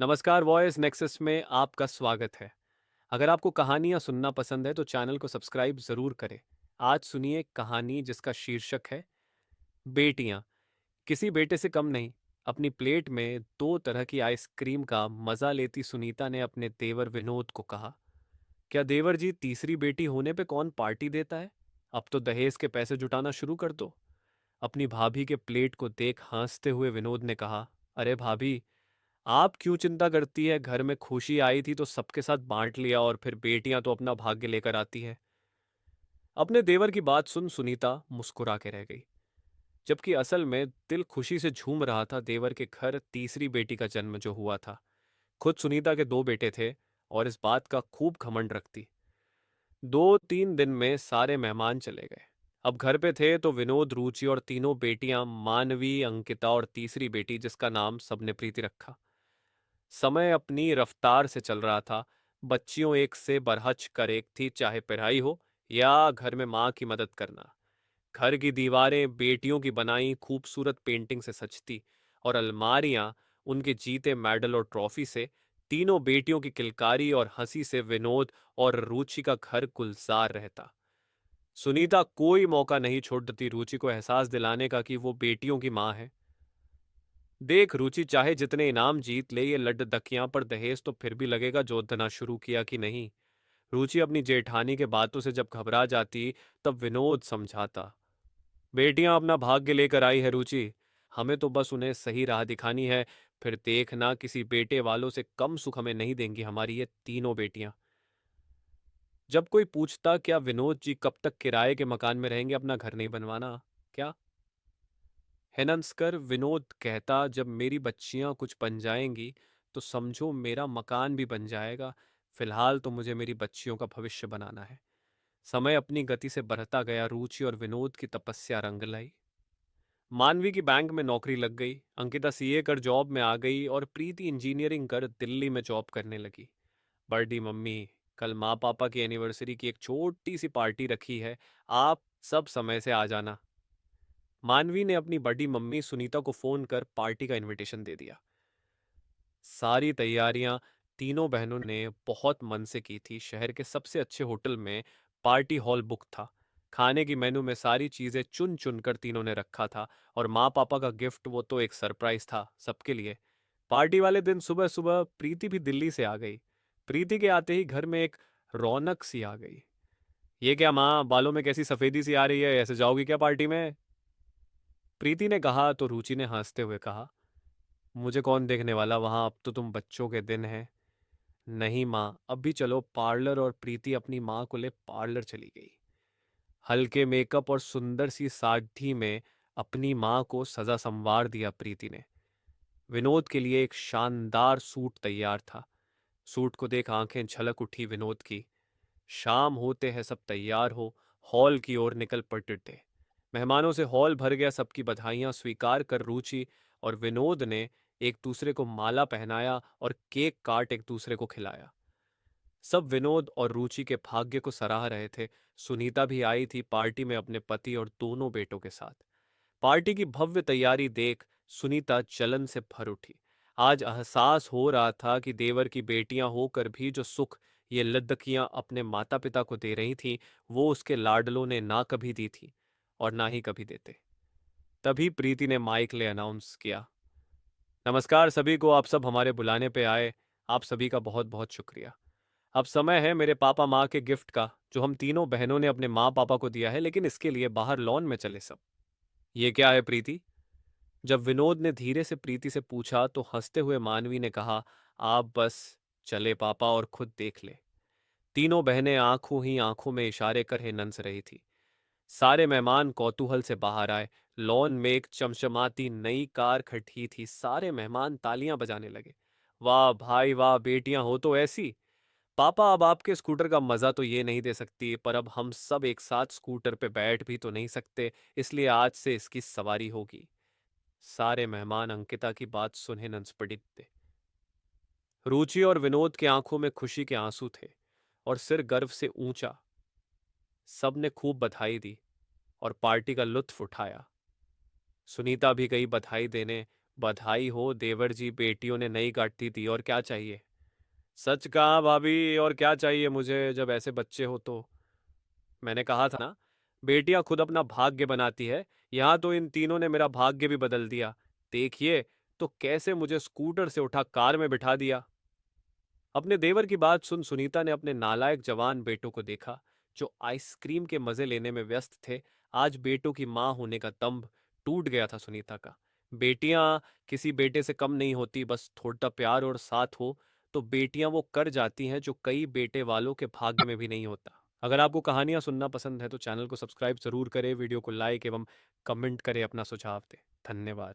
नमस्कार voice nexus में आपका स्वागत है। अगर आपको कहानियां सुनना पसंद है तो चैनल को सब्सक्राइब जरूर करें। आज सुनिए कहानी जिसका शीर्षक है बेटियां। किसी बेटे से कम नहीं। अपनी प्लेट में दो तरह की आइसक्रीम का मजा लेती सुनीता ने अपने देवर विनोद को कहा, क्या देवर जी तीसरी बेटी होने पे कौन पार्टी देता है? अब तो दहेज के पैसे जुटाना शुरू कर दो। अपनी भाभी के प्लेट को देख हंसते हुए विनोद ने कहा, अरे भाभी, आप क्यों चिंता करती है? घर में खुशी आई थी तो सबके साथ बांट लिया और फिर बेटियां तो अपना भाग्य लेकर आती है। अपने देवर की बात सुन सुनीता मुस्कुरा के रह गई, जबकि असल में दिल खुशी से झूम रहा था। देवर के घर तीसरी बेटी का जन्म जो हुआ था, खुद सुनीता के दो बेटे थे और इस बात का खूब घमंड रखती। 2-3 दिन में सारे मेहमान चले गए। अब घर पे थे तो विनोद, रुचि और तीनों बेटियां, मानवी, अंकिता और तीसरी बेटी जिसका नाम सबने प्रीति रखा। समय अपनी रफ्तार से चल रहा था। बच्चियों एक से बरहच कर एक थी, चाहे पढ़ाई हो या घर में माँ की मदद करना। घर की दीवारें बेटियों की बनाई खूबसूरत पेंटिंग से सजती और अलमारियां उनके जीते मेडल और ट्रॉफी से। तीनों बेटियों की किलकारी और हंसी से विनोद और रुचि का घर गुलजार रहता। सुनीता कोई मौका नहीं छोड़ती रुचि को एहसास दिलाने का कि वो बेटियों की माँ है। देख रुचि, चाहे जितने इनाम जीत ले, ये लड्डू पर दहेज तो फिर भी लगेगा जोतना शुरू किया कि नहीं। रुचि अपनी जेठानी के बातों से जब घबरा जाती तब विनोद समझाता, बेटियां अपना भाग्य लेकर आई है रुचि, हमें तो बस उन्हें सही राह दिखानी है। फिर देखना, किसी बेटे वालों से कम सुख हमें नहीं देंगी हमारी ये तीनों बेटियां। जब कोई पूछता, क्या विनोद जी कब तक किराए के मकान में रहेंगे, अपना घर नहीं बनवाना क्या? हेनंसकर विनोद कहता, जब मेरी बच्चियां कुछ बन जाएंगी तो समझो मेरा मकान भी बन जाएगा। फिलहाल तो मुझे मेरी बच्चियों का भविष्य बनाना है। समय अपनी गति से बढ़ता गया। रुचि और विनोद की तपस्या रंग लाई। मानवी की बैंक में नौकरी लग गई, अंकिता सीए कर जॉब में आ गई और प्रीति इंजीनियरिंग कर दिल्ली में जॉब करने लगी। बड़ी मम्मी, कल माँ पापा की एनिवर्सरी की एक छोटी सी पार्टी रखी है, आप सब समय से आ जाना। मानवी ने अपनी बड़ी मम्मी सुनीता को फोन कर पार्टी का इनविटेशन दे दिया। सारी तैयारियां तीनों बहनों ने बहुत मन से की थी। शहर के सबसे अच्छे होटल में पार्टी हॉल बुक था। खाने की मेनू में सारी चीजें चुन चुन कर तीनों ने रखा था। और माँ पापा का गिफ्ट, वो तो एक सरप्राइज था सबके लिए। पार्टी वाले दिन सुबह सुबह प्रीति भी दिल्ली से आ गई। प्रीति के आते ही घर में एक रौनक सी आ गई। ये क्या माँ, बालों में कैसी सफेदी सी आ रही है, ऐसे जाओगी क्या पार्टी में? प्रीति ने कहा तो रुचि ने हंसते हुए कहा, मुझे कौन देखने वाला वहां, अब तो तुम बच्चों के दिन हैं। नहीं माँ, अब भी चलो पार्लर। और प्रीति अपनी माँ को ले पार्लर चली गई। हल्के मेकअप और सुंदर सी साड़ी में अपनी माँ को सजा संवार दिया प्रीति ने। विनोद के लिए एक शानदार सूट तैयार था। सूट को देख आंखें झलक उठी विनोद की। शाम होते हैं सब तैयार हो हॉल की ओर निकल पड़ते थे। मेहमानों से हॉल भर गया। सबकी बधाइयां स्वीकार कर रुचि और विनोद ने एक दूसरे को माला पहनाया और केक काट एक दूसरे को खिलाया। सब विनोद और रुचि के भाग्य को सराह रहे थे। सुनीता भी आई थी पार्टी में अपने पति और दोनों बेटों के साथ। पार्टी की भव्य तैयारी देख सुनीता जलन से भर उठी। आज एहसास हो रहा था कि देवर की बेटियां होकर भी जो सुख ये लद्दकियां अपने माता पिता को दे रही थीं, वो उसके लाडलों ने ना कभी दी थी और ना ही कभी देते। तभी प्रीति ने माइक ले अनाउंस किया, नमस्कार सभी को, आप सब हमारे बुलाने पे आए, आप सभी का बहुत बहुत शुक्रिया। अब समय है मेरे पापा माँ के गिफ्ट का, जो हम तीनों बहनों ने अपने माँ पापा को दिया है, लेकिन इसके लिए बाहर लॉन में चले सब। ये क्या है प्रीति? जब विनोद ने धीरे से प्रीति से पूछा तो हंसते हुए मानवी ने कहा, आप बस चले पापा और खुद देख ले। तीनों बहनें आंखों ही आंखों में इशारे कर नंस रही थी। सारे मेहमान कौतूहल से बाहर आए। लॉन में एक चमचमाती नई कार खड़ी थी। सारे मेहमान तालियां बजाने लगे। वाह भाई वाह, बेटियां हो तो ऐसी। पापा, अब आपके स्कूटर का मजा तो ये नहीं दे सकती, पर अब हम सब एक साथ स्कूटर पे बैठ भी तो नहीं सकते, इसलिए आज से इसकी सवारी होगी। सारे मेहमान अंकिता की बात सुने नंस पड़े थे। रुचि और विनोद की आंखों में खुशी के आंसू थे और सिर गर्व से ऊंचा। सबने खूब बधाई दी और पार्टी का लुत्फ उठाया। सुनीता भी गई बधाई देने। बधाई हो देवर जी, बेटियों ने नई गाड़ी दी, और क्या चाहिए? सच कहा भाभी, और क्या चाहिए मुझे जब ऐसे बच्चे हो तो। मैंने कहा था ना, बेटियां खुद अपना भाग्य बनाती है। यहाँ तो इन तीनों ने मेरा भाग्य भी बदल दिया। देखिए तो कैसे मुझे स्कूटर से उठा कार में बिठा दिया। अपने देवर की बात सुन सुनीता ने अपने नालायक जवान बेटों को देखा, जो आइसक्रीम के मजे लेने में व्यस्त थे। आज बेटों की मां होने का दंभ टूट गया था सुनीता का। बेटियां किसी बेटे से कम नहीं होती, बस थोड़ा प्यार और साथ हो तो बेटियां वो कर जाती हैं जो कई बेटे वालों के भाग्य में भी नहीं होता। अगर आपको कहानियां सुनना पसंद है तो चैनल को सब्सक्राइब जरूर करें, वीडियो को लाइक एवं कमेंट करें, अपना सुझाव दें। धन्यवाद।